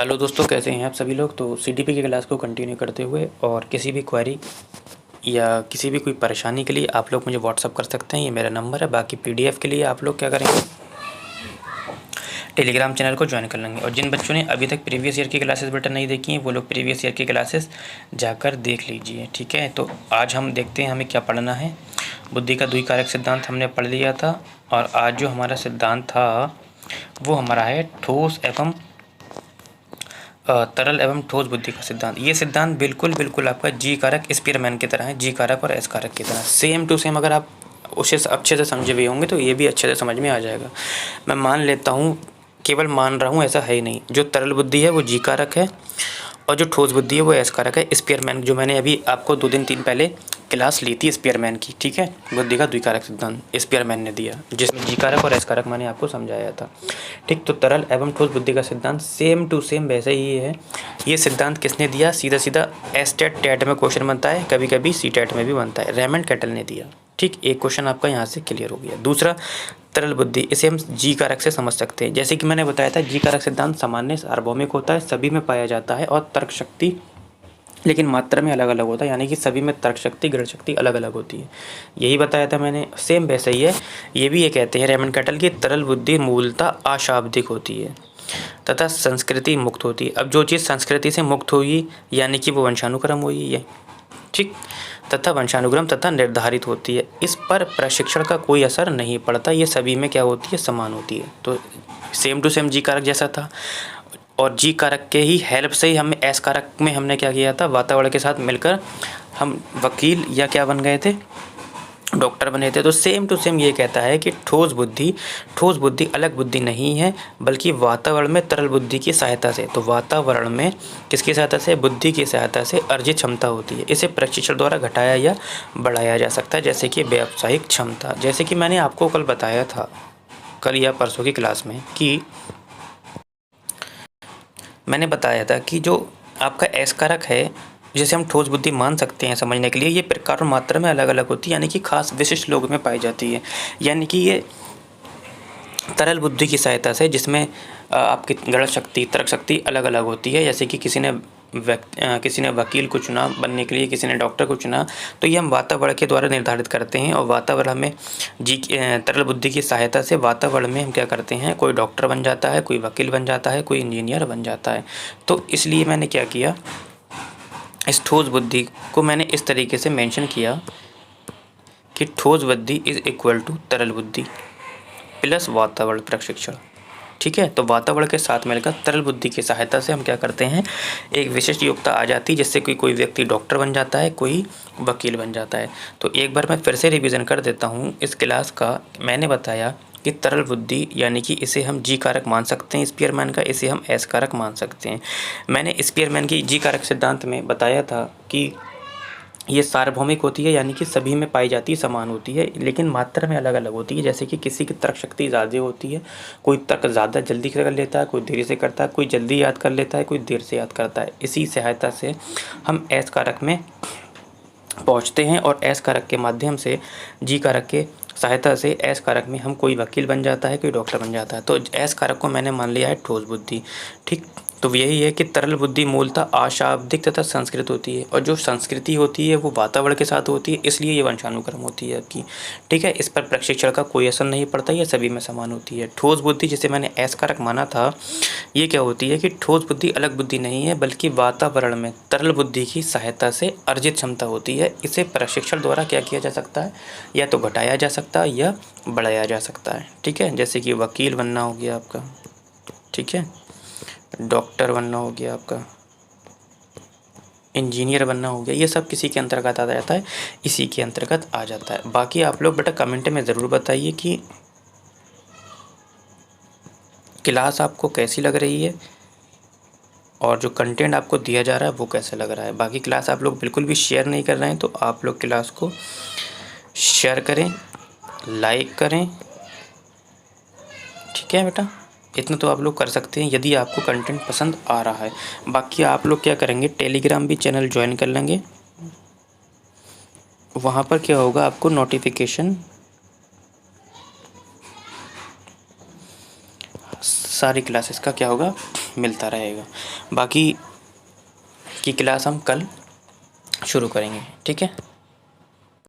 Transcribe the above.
Hello दोस्तों, कैसे हैं आप सभी लोग। तो सीडीपी की क्लास को कंटिन्यू करते हुए और किसी भी क्वेरी या किसी भी कोई परेशानी के लिए आप लोग मुझे व्हाट्सअप कर सकते हैं। ये मेरा नंबर है। बाकी पीडीएफ के लिए आप लोग क्या करेंगे, टेलीग्राम चैनल को ज्वाइन कर लेंगे। और जिन बच्चों ने अभी तक प्रीवियस ईयर की क्लासेस बेटा नहीं देखी हैं, वो लोग प्रीवियस ईयर की क्लासेस जाकर देख लीजिए, ठीक है। तो आज हम देखते हैं हमें क्या पढ़ना है। बुद्धि का द्विकारक सिद्धांत हमने पढ़ लिया था और आज जो हमारा सिद्धांत था वो हमारा है ठोस एवं तरल एवं ठोस बुद्धि का सिद्धांत। ये सिद्धांत बिल्कुल आपका जी कारक स्पीयरमैन की तरह है, जी कारक और एस कारक की तरह सेम टू सेम। अगर आप उसे अच्छे से समझे भी होंगे तो ये भी अच्छे से समझ में आ जाएगा। मैं मान लेता हूँ, केवल मान रहा हूँ, ऐसा है ही नहीं। जो तरल बुद्धि है वो जी कारक है और जो ठोस बुद्धि है वो एस कारक है। स्पीयरमैन जो मैंने अभी आपको 2 दिन 3 पहले क्लास ली थी स्पीयरमैन की, ठीक है। बुद्धि का द्विकारक सिद्धांत स्पीयरमैन ने दिया, जिसमें जी कारक और एस कारक मैंने आपको समझाया था, ठीक। तो तरल एवं ठोस बुद्धि का सिद्धांत सेम टू सेम वैसे ही है। ये सिद्धांत किसने दिया? सीधा एस टेट में क्वेश्चन बनता है, कभी कभी सी टेट में भी बनता है। रेमंड कैटल ने दिया, ठीक। एक क्वेश्चन आपका यहाँ से क्लियर हो गया। दूसरा, तरल बुद्धि, इसे हम जी कारक से समझ सकते हैं। जैसे कि मैंने बताया था, जी कारक सिद्धांत सामान्य सार्वभौमिक होता है, सभी में पाया जाता है और तर्क शक्ति लेकिन मात्रा में अलग अलग होता है, यानी कि सभी में तर्क शक्ति गणित शक्ति अलग अलग होती है। यही बताया था मैंने, सेम वैसा ही है। ये भी ये कहते हैं रेमंड कैटल की तरल बुद्धि मूलतः अशाब्दिक होती है तथा संस्कृति मुक्त होती है। अब जो चीज़ संस्कृति से मुक्त हुई यानी कि वो वंशानुक्रम हुई है, ठीक, तथा वंशानुक्रम तथा निर्धारित होती है। इस पर प्रशिक्षण का कोई असर नहीं पड़ता, ये सभी में क्या होती है, समान होती है। तो सेम टू सेम जी कारक जैसा था और जी कारक के ही हेल्प से ही हम एस कारक में हमने क्या किया था, वातावरण के साथ मिलकर हम वकील या क्या बन गए थे, डॉक्टर बने थे। तो सेम टू सेम ये कहता है कि ठोस बुद्धि अलग बुद्धि नहीं है, बल्कि वातावरण में तरल बुद्धि की सहायता से, तो वातावरण में किसकी सहायता से, बुद्धि की सहायता से अर्जित क्षमता होती है। इसे प्रशिक्षण द्वारा घटाया या बढ़ाया जा सकता है, जैसे कि व्यावसायिक क्षमता। जैसे कि मैंने आपको कल बताया था, कल या परसों की क्लास में, कि मैंने बताया था कि जो आपका एस कारक है, जिसे हम ठोस बुद्धि मान सकते हैं समझने के लिए, ये प्रकार और मात्रा में अलग अलग होती है, यानी कि खास विशिष्ट लोगों में पाई जाती है। यानी कि ये तरल बुद्धि की सहायता से, जिसमें आपकी गणित शक्ति तर्क शक्ति अलग अलग होती है। जैसे कि किसी ने वकील को चुना बनने के लिए, किसी ने डॉक्टर को चुना, तो ये हम वातावरण के द्वारा निर्धारित करते हैं। और वातावरण में तरल बुद्धि की सहायता से वातावरण में हम क्या करते हैं, कोई डॉक्टर बन जाता है, कोई वकील बन जाता है, कोई इंजीनियर बन जाता है। तो इसलिए मैंने क्या किया, इस ठोस बुद्धि को मैंने इस तरीके से मेंशन किया कि ठोस बुद्धि इज इक्वल टू तरल बुद्धि प्लस वातावरण प्रशिक्षण, ठीक है। तो वातावरण के साथ मिलकर तरल बुद्धि की सहायता से हम क्या करते हैं, एक विशिष्ट योग्यता आ जाती है, जिससे कोई व्यक्ति डॉक्टर बन जाता है, कोई वकील बन जाता है। तो एक बार मैं फिर से रिवीजन कर देता हूँ इस क्लास का। मैंने बताया कि तरल बुद्धि यानी कि इसे हम जी कारक मान सकते हैं स्पीयरमैन का, इसे हम एस कारक मान सकते हैं। मैंने स्पीयरमैन की जी कारक सिद्धांत में बताया था कि ये सार्वभौमिक होती है, यानी कि सभी में पाई जाती है, समान होती है, लेकिन मात्रा में अलग अलग होती है। जैसे कि किसी की तर्क शक्ति ज़्यादा होती है, कोई तर्क ज़्यादा जल्दी कर लेता है, कोई देरी से करता है, कोई जल्दी याद कर लेता है, कोई देर से याद करता है। इसी सहायता से हम एस कारक में पहुँचते हैं और एस कारक के माध्यम से, जी कारक के सहायता से एस कारक में हम कोई वकील बन जाता है, कोई डॉक्टर बन जाता है। तो एस कारक को मैंने मान लिया है ठोस बुद्धि, ठीक। तो यही है कि तरल बुद्धि मूलतः अशाब्दिक तथा संस्कृत होती है, और जो संस्कृति होती है वो वातावरण के साथ होती है, इसलिए ये वंशानुक्रम होती है आपकी, ठीक है। इस पर प्रशिक्षण का कोई असर नहीं पड़ता, ये सभी में समान होती है। ठोस बुद्धि जिसे मैंने एस कारक माना था, ये क्या होती है कि ठोस बुद्धि अलग बुद्धि नहीं है, बल्कि वातावरण में तरल बुद्धि की सहायता से अर्जित क्षमता होती है। इसे प्रशिक्षण द्वारा क्या किया जा सकता है, या तो घटाया जा सकता है या बढ़ाया जा सकता है, ठीक है। जैसे कि वकील बनना हो गया आपका, ठीक है, डॉक्टर बनना हो गया आपका, इंजीनियर बनना हो गया, ये सब किसी के अंतर्गत आ जाता है, इसी के अंतर्गत आ जाता है। बाकी आप लोग बेटा कमेंट में ज़रूर बताइए कि क्लास आपको कैसी लग रही है और जो कंटेंट आपको दिया जा रहा है वो कैसे लग रहा है। बाकी क्लास आप लोग बिल्कुल भी शेयर नहीं कर रहे हैं, तो आप लोग क्लास को शेयर करें, लाइक करें, ठीक है बेटा। इतना तो आप लोग कर सकते हैं यदि आपको कंटेंट पसंद आ रहा है। बाकी आप लोग क्या करेंगे, टेलीग्राम भी चैनल ज्वाइन कर लेंगे। वहाँ पर क्या होगा, आपको नोटिफिकेशन सारी क्लासेस का क्या होगा, मिलता रहेगा। बाकी की क्लास हम कल शुरू करेंगे, ठीक है।